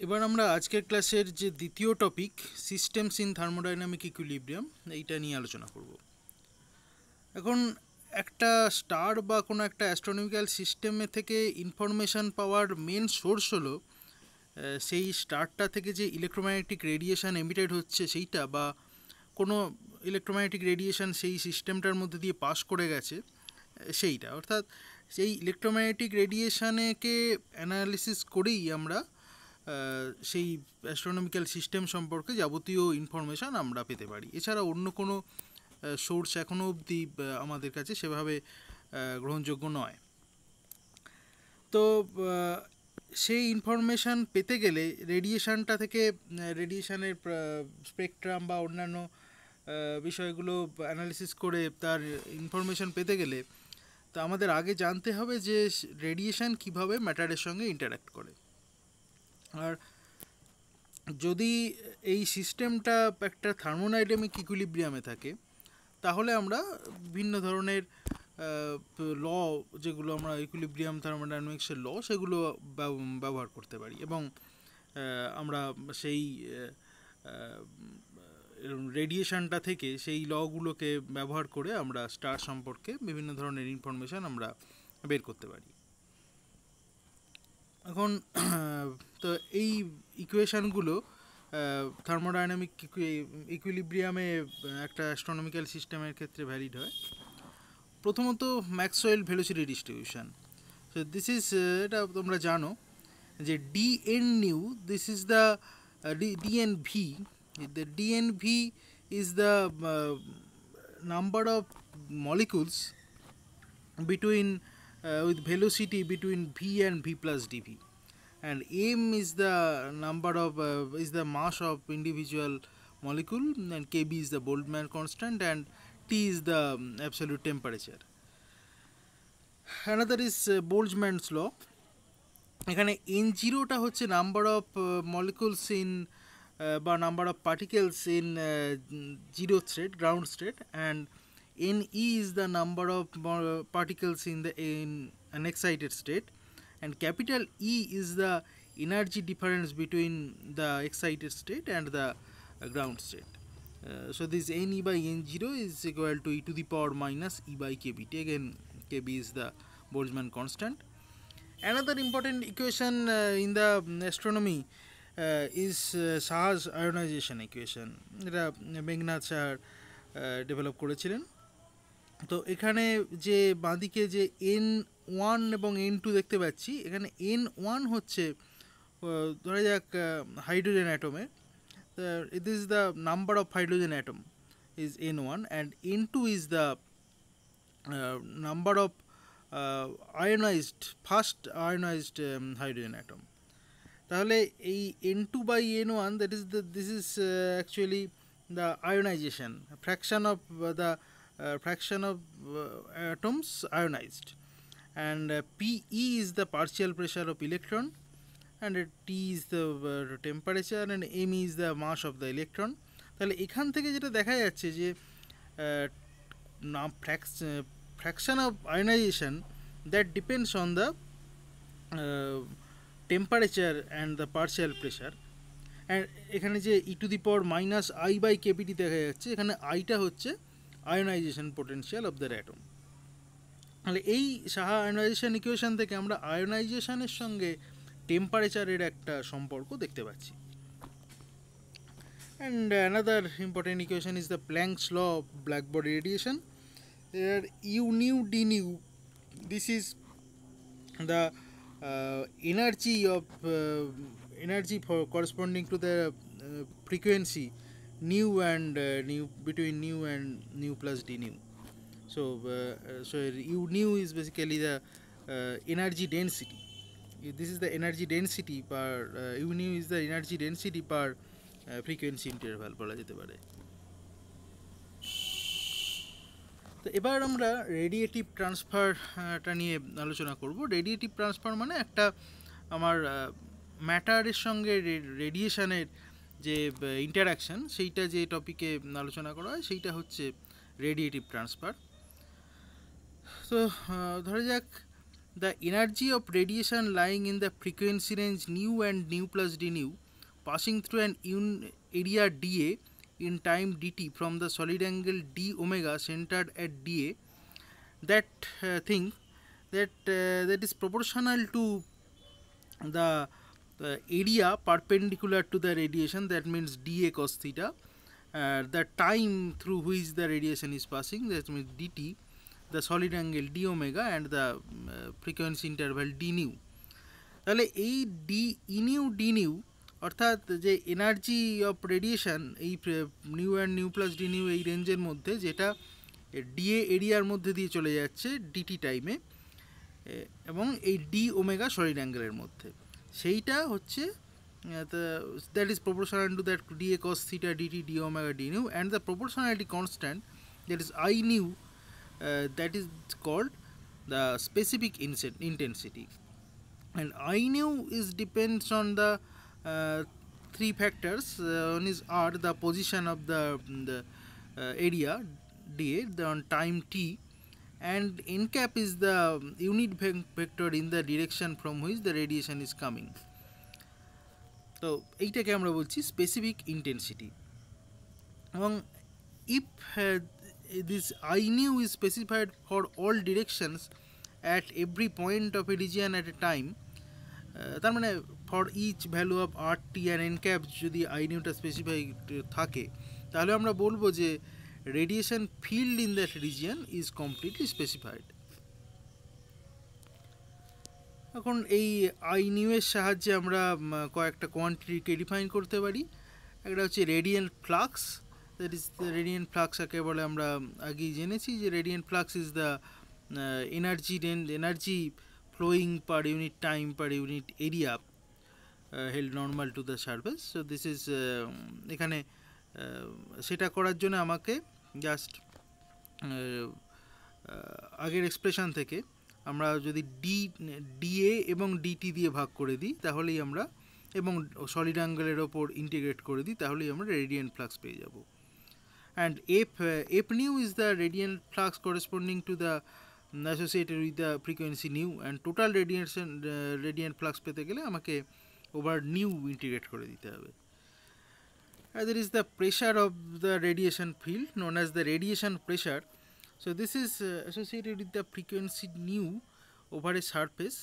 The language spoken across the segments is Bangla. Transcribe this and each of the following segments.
এবার আমরা আজকের ক্লাসের যে দ্বিতীয় topic systems in thermodynamic equilibrium এইটা নিয়ে আলোচনা করব। এখন একটা স্টার বা কোনো একটা অ্যাস্ট্রোনমিক্যাল সিস্টেমে থেকে ইনফরমেশান পাওয়ার মেন সোর্স হলো সেই স্টারটা থেকে যে ইলেকট্রোম্যাগনেটিক রেডিয়েশান এমিটেড হচ্ছে সেইটা, বা কোনো ইলেকট্রোম্যাগনেটিক রেডিয়েশান সেই সিস্টেমটার মধ্যে দিয়ে পাস করে গেছে সেইটা, অর্থাৎ সেই ইলেকট্রোম্যাগনেটিক রেডিয়েশানকে অ্যানালিসিস করেই আমরা সেই অ্যাস্ট্রোনমিক্যাল সিস্টেম সম্পর্কে যাবতীয় ইনফরমেশান আমরা পেতে পারি। এছাড়া অন্য কোনো সোর্স এখনও অবধি আমাদের কাছে সেভাবে গ্রহণযোগ্য নয়। তো সেই ইনফরমেশান পেতে গেলে রেডিয়েশানটা থেকে রেডিয়েশানের স্পেকট্রাম বা অন্যান্য বিষয়গুলো অ্যানালিসিস করে তার ইনফরমেশান পেতে গেলে তা আমাদের আগে জানতে হবে যে রেডিয়েশান কিভাবে ম্যাটারের সঙ্গে ইন্টারঅ্যাক্ট করে। আর যদি এই সিস্টেমটা একটা থার্মোডাইনামিক ইকুইলিব্রিয়ামে থাকে তাহলে আমরা ভিন্ন ধরনের ল, যেগুলো আমরা ইকুইলিব্রিয়াম থার্মোডাইনামিক্সের ল, সেগুলো ব্যবহার করতে পারি এবং আমরা সেই রেডিয়েশানটা থেকে সেই লগুলোকে ব্যবহার করে আমরা স্টার সম্পর্কে বিভিন্ন ধরনের ইনফরমেশান আমরা বের করতে পারি। এখন তো এই ইকুয়েশানগুলো থার্মোডাইনামিক ইকুইলিব্রিয়ামে একটা অ্যাস্ট্রোনমিক্যাল সিস্টেমের ক্ষেত্রে ভ্যালিড হয়। প্রথমত Maxwell velocity distribution. So this is, এটা তোমরা জানো যে D N nu, this is the D N V, the dnv is the number of molecules between with velocity between v and v plus dv, and m is the number of is the mass of individual molecule, and kb is the Boltzmann constant, and t is the absolute temperature. Another is Boltzmann's law. এখানে n0টা হচ্ছে নাম্বার অফ মলিকুলস ইন বা number of particles in zero state, ground state, and NE is the number of particles in an excited state, and capital E is the energy difference between the excited state and the ground state. So this NE by N0 is equal to e to the power minus E by kBt. Again, kB is the Boltzmann constant. Another important equation in the astronomy is Saha's ionization equation. এটা মেঘনাথ সাহা ডেভেলপ করেছিলেন। তো এখানে যে বাঁদিকে যে N1 এবং N2 দেখতে পাচ্ছি, এখানে N1 হচ্ছে ধরা যাক হাইড্রোজেন অ্যাটমে, this is the number of hydrogen atom is N1, and N2 is the number of ionized, first ionized hydrogen atom. তাহলে এই N2 by N1, this is actually the ionization fraction of the fraction of atoms ionized, and PE is the partial pressure of electron, and T is the temperature, and M is the mass of the electron. তাহলে এখান থেকে যেটা দেখা যাচ্ছে যে fraction of ionization that depends on the temperature and the partial pressure, and এখানে যে e to the power minus I by kBt দেখা যাচ্ছে, এখানে আইটা হচ্ছে ionisation potential of the atom. তাহলে এই সাহা আয়োনাইজেশন ইকুয়েশন থেকে আমরা আয়োনাইজেশনের সঙ্গে টেম্পারেচারের একটা সম্পর্ক দেখতে পাচ্ছি। And another important equation is the Planck's law of black body radiation. There U nu d nu, this is the energy of energy for corresponding to the frequency nu and nu, between nu and nu plus d nu. So so U nu is basically the energy density. This is the energy density per U nu is the energy density per frequency interval বলা যেতে পারে। তো এবার আমরা রেডিয়েটিভ ট্রান্সফারটা নিয়ে আলোচনা করব। রেডিয়েটিভ ট্রান্সফার মানে একটা আমার ম্যাটারের সঙ্গে রেডিয়েশানের যে ইন্টারাকশান, সেইটা যে টপিকে আলোচনা করা হয় সেইটা হচ্ছে রেডিয়েটিভ ট্রান্সফার। তো ধরা যাক the energy of radiation lying in the frequency range nu and nu plus d nu passing through an area dA in time dt from the solid angle d omega centered at dA, that thing that is proportional to the area perpendicular to the radiation, that means dA cos theta, the time through which the radiation is passing, that means dt, the solid angle d omega, and the frequency interval d nu. তাহলে এই ডি ইনিউ ডি নিউ অর্থাৎ যে এনার্জি অফ রেডিয়েশন এই new and new plus D new এই রেঞ্জের মধ্যে, যেটা ডিএ এরিয়ার মধ্যে দিয়ে চলে যাচ্ছে ডিটি টাইমে, এবং এই ডি ওমেগা সলিড অ্যাঙ্গেলের মধ্যে, সেইটা হচ্ছে that is proportional to that dA cos theta dt d omega d nu, and the proportionality constant, that is I nu, that is called the specific intensity. And I nu is depends on the three factors. One is R, the position of the area dA, on time t, and n cap is the unit vector in the direction from which the radiation is coming. তো এইটাকে আমরা বলছি স্পেসিফিক ইন্টেন্সিটি। এবং if this I nu is specified for all directions at every point of a region at a time, তার মানে for each value of R T and N cap যদি আই নিউটা স্পেসিফাইড থাকে, তাহলে আমরা বলবো যে radiation field in that region is completely specified. এখন এই আই নিউয়ের সাহায্যে আমরা কয়েকটা কোয়ান্টিটিকে ডিফাইন করতে পারি। একটা হচ্ছে radiant flux, that is the radiant ফ্লাক্সকে বলে আমরা আগেই জেনেছি যে radiant flux is the energy flowing per unit time per unit area held normal to the surface. So this is এখানে সেটা করার জন্য আমাকে জাস্ট আগের এক্সপ্রেশন থেকে আমরা যদি ডিএ এবং ডিটি দিয়ে ভাগ করে দিই তাহলেই আমরা, এবং সলিড অ্যাঙ্গেলের ওপর ইন্টিগ্রেট করে দিই, তাহলেই আমরা রেডিয়েন্ট ফ্লাক্স পেয়ে যাব। And F nu is the radiant flux corresponding to the associated with the frequency nu, and total radiant flux পেতে গেলে আমাকে ওভার নিউ ইন্টিগ্রেট করে দিতে হবে। There is the pressure of the radiation field known as the radiation pressure. So this is associated with the frequency nu over a surface,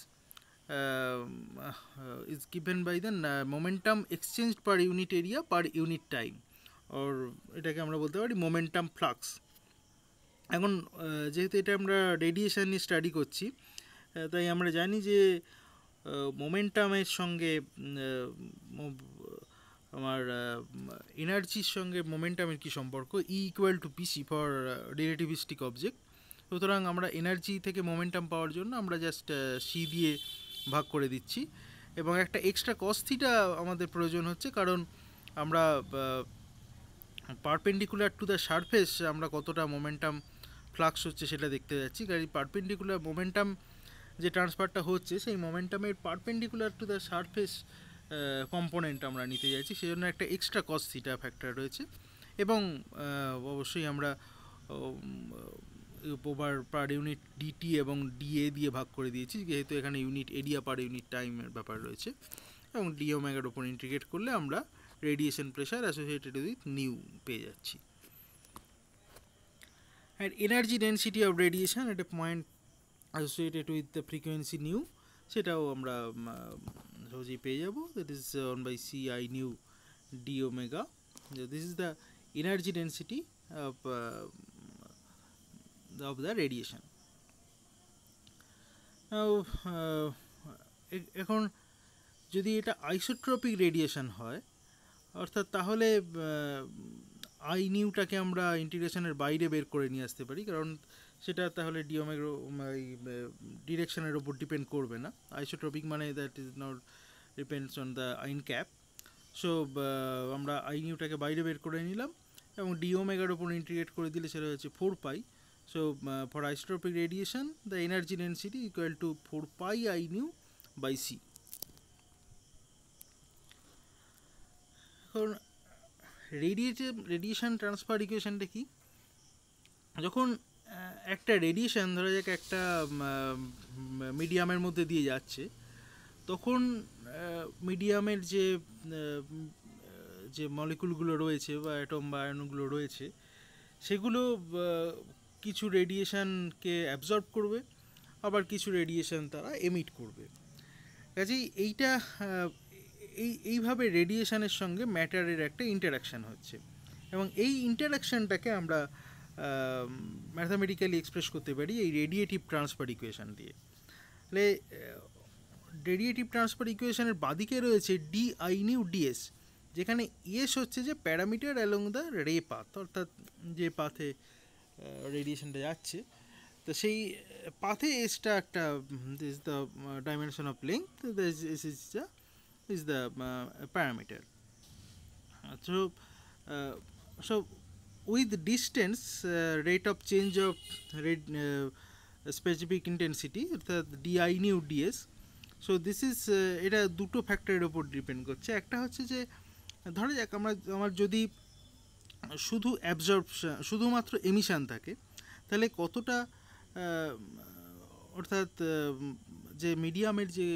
is given by the momentum exchanged per unit area per unit time, or এটাকে আমরা বলতে পারি momentum flux. এখন যেহেতু এটা আমরা রেডিয়েশন নিয়ে স্টাডি করছি, তাই আমরা জানি যে মোমেন্টামের সঙ্গে আমার এনার্জির সঙ্গে মোমেন্টামের কী সম্পর্ক, E equal to PC for relativistic object. সুতরাং আমরা এনার্জি থেকে মোমেন্টাম পাওয়ার জন্য আমরা জাস্ট সি দিয়ে ভাগ করে দিচ্ছি, এবং একটা এক্সট্রা কস থিটা আমাদের প্রয়োজন হচ্ছে, কারণ আমরা পারপেন্ডিকুলার টু দ্য সারফেস আমরা কতটা মোমেন্টাম ফ্লাক্স হচ্ছে সেটা দেখতে যাচ্ছি। কারণ পারপেন্ডিকুলার মোমেন্টাম যে ট্রান্সফারটা হচ্ছে সেই মোমেন্টামের perpendicular to the surface component আমরা নিতে যাচ্ছি, সেজন্য একটা এক্সট্রা কস থিটা ফ্যাক্টর রয়েছে। এবং অবশ্যই আমরা ওভার পার ইউনিট ডিটি এবং ডিএ দিয়ে ভাগ করে দিয়েছি, যেহেতু এখানে ইউনিট এরিয়া পার ইউনিট টাইমের ব্যাপার রয়েছে, এবং ডি ওমেগার ওপর ইন্টিগ্রেট করলে আমরা radiation pressure associated with new পেয়ে যাচ্ছি। And energy density of radiation at a point associated with the frequency nu, সেটাও আমরা সহজেই পেয়ে যাব, that is 1/ci nu d omega. This is the energy density of the radiation. Now এখন যদি এটা আইসোট্রপিক রেডিয়েশন হয়, অর্থাৎ তাহলে আই নিউটাকে আমরা ইন্টিগ্রেশনের বাইরে বের করে নিয়ে আসতে পারি, কারণ সেটা তাহলে ডিওমেগা ডিরেকশনের ওপর ডিপেন্ড করবে না। আইসোট্রপিক মানে that is not depends on the আইন ক্যাপ। সো আমরা আই নিউটাকে বাইরে বের করে নিলাম, এবং ডিওমেগার ওপর ইন্টিগ্রেট করে দিলে সেটা হচ্ছে 4π। So for isotropic radiation the energy density equal to 4π I nu by c. এখন রেডিয়েশন ট্রান্সফার ইকুয়েশনটা কি? যখন একটা রেডিয়েশন ধরা যাক একটা মিডিয়ামের মধ্যে দিয়ে যাচ্ছে, তখন মিডিয়ামের যে মলিকুলগুলো রয়েছে বা অ্যাটম বা আয়নগুলো রয়েছে সেগুলো কিছু রেডিয়েশনকে অ্যাবজর্ব করবে, আবার কিছু রেডিয়েশন তারা এমিট করবে। কাজেই এইভাবে রেডিয়েশনের সঙ্গে ম্যাটারের একটা ইন্টারাকশান হচ্ছে, এবং এই ইন্টারাকশানটাকে আমরা ম্যাথামেটিক্যালি এক্সপ্রেস করতে পারি এই রেডিয়েটিভ ট্রান্সফার ইকুয়েশান দিয়ে। তাহলে রেডিয়েটিভ ট্রান্সফার ইকুয়েশানের বাদিকে রয়েছে ডি আই নিউ ডিএস, যেখানে এস হচ্ছে যে প্যারামিটার অ্যালং দ্য রে পাথ, অর্থাৎ যে পাথে রেডিয়েশনটা যাচ্ছে, তো সেই পাথে এসটা একটা this the dimension of length, this is the parameter. So so with distance, rate of change of specific intensity অর্থাৎ di nu ds. So this is এটা দুটো ফ্যাক্টরের উপর ডিপেন্ড করছে। একটা হচ্ছে যে ধরা যাক আমার যদি শুধু অ্যাবজর্পশন, শুধুমাত্র এমিশন থাকে, তাহলে কতটা অর্থাৎ যে মিডিয়ামের যে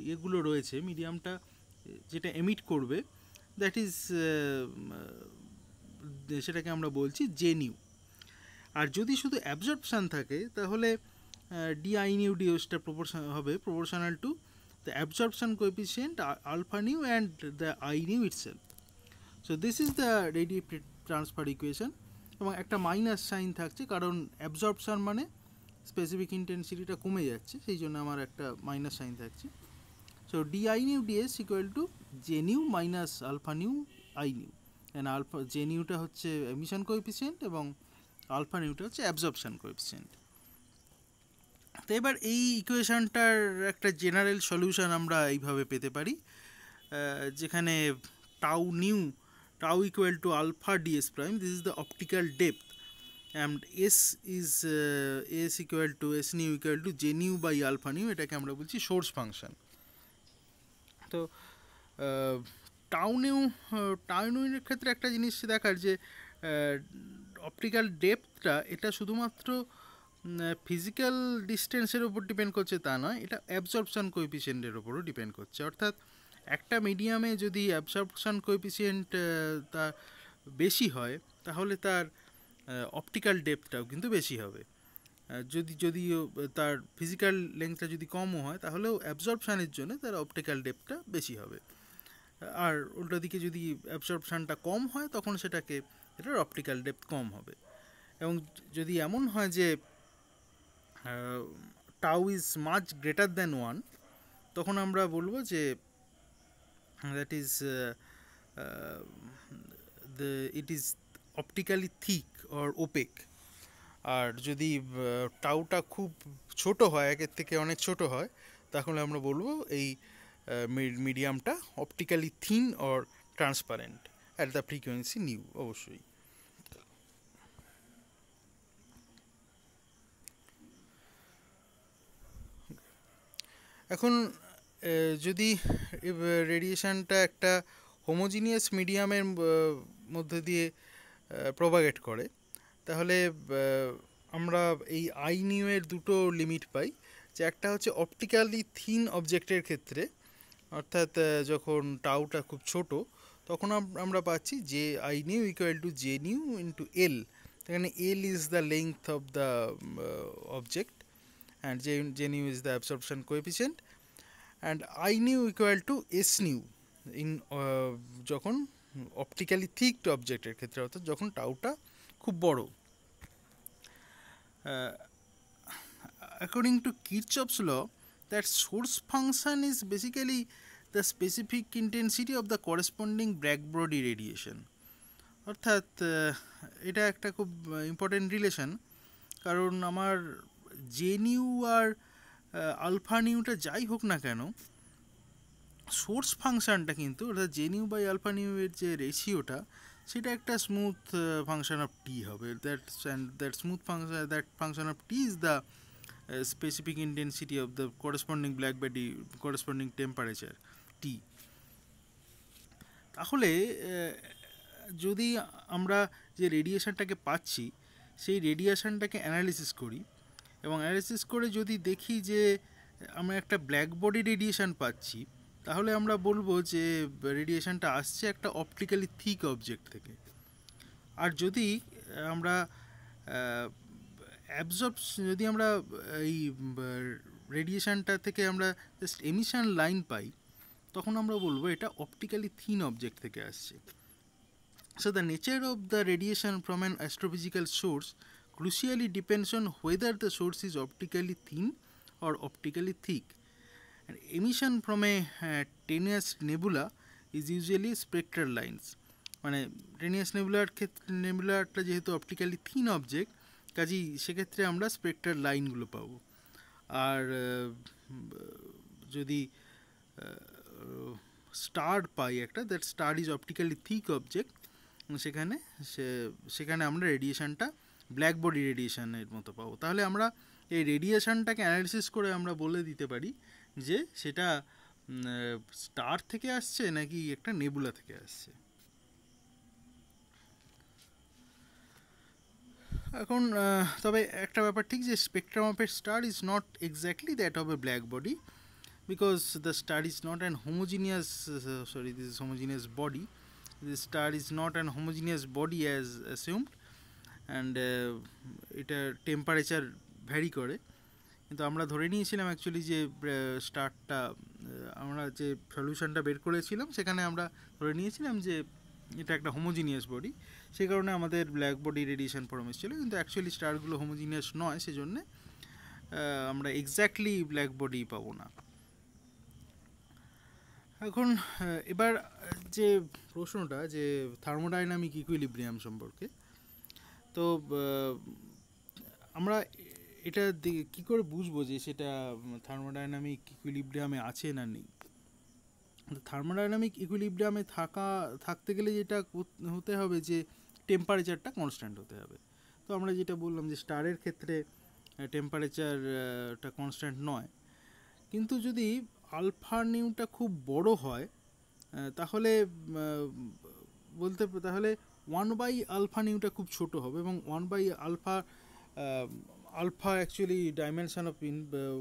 ইয়েগুলো রয়েছে, মিডিয়ামটা যেটা এমিট করবে, দ্যাট ইজ সেটাকে আমরা বলছি জে নিউ। আর যদি শুধু অ্যাবজর্পশান থাকে তাহলে ডি আই নিউ ডিওসটা হবে proportional to the absorption coefficient alpha nu and the I nu itself. So this is the radiative transfer equation, এবং একটা মাইনাস সাইন থাকছে কারণ অ্যাবজর্পশান মানে স্পেসিফিক ইন্টেন্সিটিটা কমে যাচ্ছে, সেই জন্য আমার একটা মাইনাস সাইন থাকছে। So d I nu d s equal to j nu minus alpha nu I nu, and alpha j নিউটা হচ্ছে এমিশন কোএফিসিয়েন্ট এবং আলফা নিউটা হচ্ছে অ্যাবজর্পশান কোএফিসিয়েন্ট। তো এবার এই ইকুয়েশনটার একটা জেনারেল সলিউশন আমরা এইভাবে পেতে পারি, যেখানে tau equal to alpha D S prime, this is the optical depth, and s equal to s nu equal to j nu by alpha nu, এটাকে আমরা বলছি সোর্স ফাংশন। তো টাউ নিউর ক্ষেত্রে একটা জিনিস দেখার যে অপটিক্যাল ডেপথটা এটা শুধুমাত্র ফিজিক্যাল ডিস্টেন্সের উপর ডিপেন্ড করছে তা নয়, এটা অ্যাবজর্পশান কোএফিসিয়েন্টের উপরও ডিপেন্ড করছে। অর্থাৎ একটা মিডিয়ামে যদি অ্যাবজর্পশান কোএফিসিয়েন্ট তা বেশি হয় তাহলে তার অপটিক্যাল ডেপথটাও কিন্তু বেশি হবে। যদিও তার ফিজিক্যাল লেন্থটা যদি কমও হয় তাহলেও অ্যাবজর্পশানের জন্য তার অপটিক্যাল ডেপথটা বেশি হবে। আর উল্টো দিকে যদি অ্যাবজর্পশানটা কম হয় তখন এটার অপটিক্যাল ডেপথ কম হবে। এবং যদি এমন হয় যে tau is much greater than 1, তখন আমরা বলবো যে that is it is optically thick or opaque. আর যদি টাউটা খুব ছোট হয়, একের থেকে অনেক ছোট হয়, তাহলে আমরা বলবো এই মিডিয়ামটা optically thin or transparent at the frequency nu. অবশ্যই এখন যদি রেডিয়েশনটা একটা হোমোজিনিয়াস মিডিয়ামের মধ্যে দিয়ে প্রোপাগেট করে, তাহলে আমরা এই আই নিউ এর দুটো লিমিট পাই, যে একটা হচ্ছে অপটিক্যালি থিন অবজেক্টের ক্ষেত্রে, অর্থাৎ যখন টাউটা খুব ছোট, তখন আমরা পাচ্ছি যে I nu equal to j nu into L, এখানে L is the length of the object and j nu is the absorption coefficient, and I nu equal to S nu যখন অপটিক্যালি থিক অবজেক্টের ক্ষেত্রে, অর্থাৎ যখন টাউটা খুব বড়। According to Kirchhoff's law, that source function is basically the specific intensity of the corresponding black-body radiation. অর্থাৎ এটা একটা খুব ইম্পর্টেন্ট রিলেশন, কারণ আমার জে নিউ আর আলফা নিউটা যাই হোক না কেন, সোর্স ফাংশানটা কিন্তু অর্থাৎ J nu by alpha nu এর যে রেশিওটা, সেটা একটা স্মুথ ফাংশন অফ টি হবে। That function of T is the specific intensity of the corresponding black body corresponding temperature টি। তাহলে যদি আমরা যে রেডিয়েশনটাকে পাচ্ছি সেই রেডিয়েশনটাকে অ্যানালিসিস করি এবং অ্যানালিসিস করে যদি দেখি যে আমরা একটা ব্ল্যাক বডি রেডিয়েশন পাচ্ছি, তাহলে আমরা বলবো যে রেডিয়েশনটা আসছে একটা অপটিক্যালি থিক অবজেক্ট থেকে। আর যদি আমরা যদি আমরা এই রেডিয়েশনটা থেকে আমরা জাস্ট এমিশন লাইন পাই, তখন আমরা বলবো এটা অপটিক্যালি থিন অবজেক্ট থেকে আসছে। So the nature of the radiation from an astrophysical source crucially depends on whether the source is optically thin or optically thick. And emission from a tenuous nebula is usually spectral lines. মানে টেনিয়াস নেবুলারটা যেহেতু অপটিক্যালি থিন অবজেক্ট, কাজেই সেক্ষেত্রে আমরা স্পেকট্রাল লাইনগুলো পাবো। আর যদি স্টার পাই একটা, that star is optically thick object, সেখানে আমরা রেডিয়েশনটা ব্ল্যাক বডি রেডিয়েশনের মতো পাবো। তাহলে আমরা এই রেডিয়েশনটাকে অ্যানালিসিস করে আমরা বলে দিতে পারি যে সেটা স্টার থেকে আসছে নাকি একটা নেবুলা থেকে আসছে। এখন তবে একটা ব্যাপার ঠিক, যে spectrum of A star is not exactly that of A black body, because the star is not an homogeneous homogeneous body. The star is not an homogeneous body as assumed, and এটা টেম্পারেচার ভ্যারি করে। কিন্তু আমরা ধরে নিয়েছিলাম অ্যাকচুয়ালি যে স্টারটা, আমরা যে সলিউশনটা বের করেছিলাম সেখানে আমরা ধরে নিয়েছিলাম যে এটা একটা হোমোজিনিয়াস বডি, সেই কারণে আমাদের ব্ল্যাক বডি রেডিয়েশন ফর্ম এসেছিলো। কিন্তু অ্যাকচুয়ালি স্টারগুলো হোমোজিনিয়াস নয়, সেজন্যে আমরা এক্স্যাক্টলি ব্ল্যাক বডি পাবো না। এখন এবার যে প্রশ্নটা, যে থার্মোডাইনামিক ইকুইলিব্রিয়াম সম্পর্কে, তো আমরা এটা কী করে বুঝবো যে সেটা থার্মোডাইনামিক ইকুইলিব্রিয়ামে আছে না নেই? থার্মোডাইনামিক ইকুইলিব্রিয়ামে থাকতে গেলে যেটা হতে হবে যে টেম্পারেচারটা কনস্ট্যান্ট হতে হবে। তো আমরা যেটা বললাম যে স্টারের ক্ষেত্রে টেম্পারেচারটা কনস্ট্যান্ট নয়, কিন্তু যদি আলফা নিউটা খুব বড় হয় তাহলে তাহলে 1/α নিউটা খুব ছোট হবে, এবং 1/α actually dimension of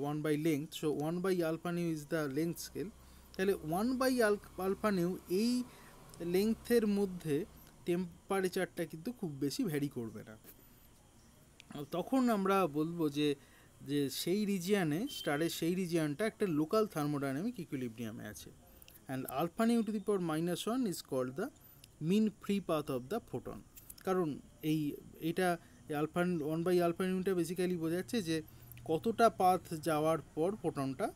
1 length, so 1/α nu is the length scale. তাহলে 1/α নিউ এই লেংথের মধ্যে টেম্পারেচারটা কিন্তু খুব বেশি ভ্যারি করবে না। তখন আমরা বলবো যে সেই রিজিয়ানে, স্টারের সেই রিজিয়ানটা একটা লোকাল থার্মোডাইনামিক ইকুইলিব্রিয়ামে আছে, and alpha nu to the power -1 is called the mean free path of the photon. কারণ এইটা 1/α নিউটা বেসিক্যালি বোঝাচ্ছে যে কতটা পাথ যাওয়ার পর ফোটনটা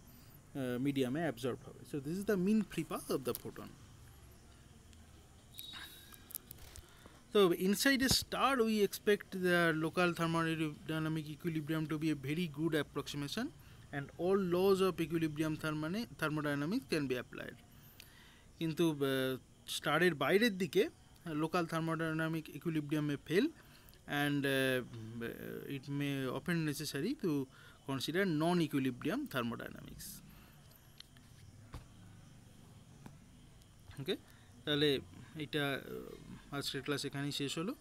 মিডিয়ামে অ্যাবজর্ব হবে। So this is the mean free path of the photon. So inside a star we expect the local thermodynamic equilibrium to be a very good approximation, and all laws of equilibrium thermodynamics can be applied. কিন্তু স্টারের বাইরের দিকে local thermodynamic equilibrium May fail, and it may often necessary to consider non-equilibrium thermodynamics. ওকে, তাহলে এটা আজকের ক্লাস এখানেই শেষ হলো।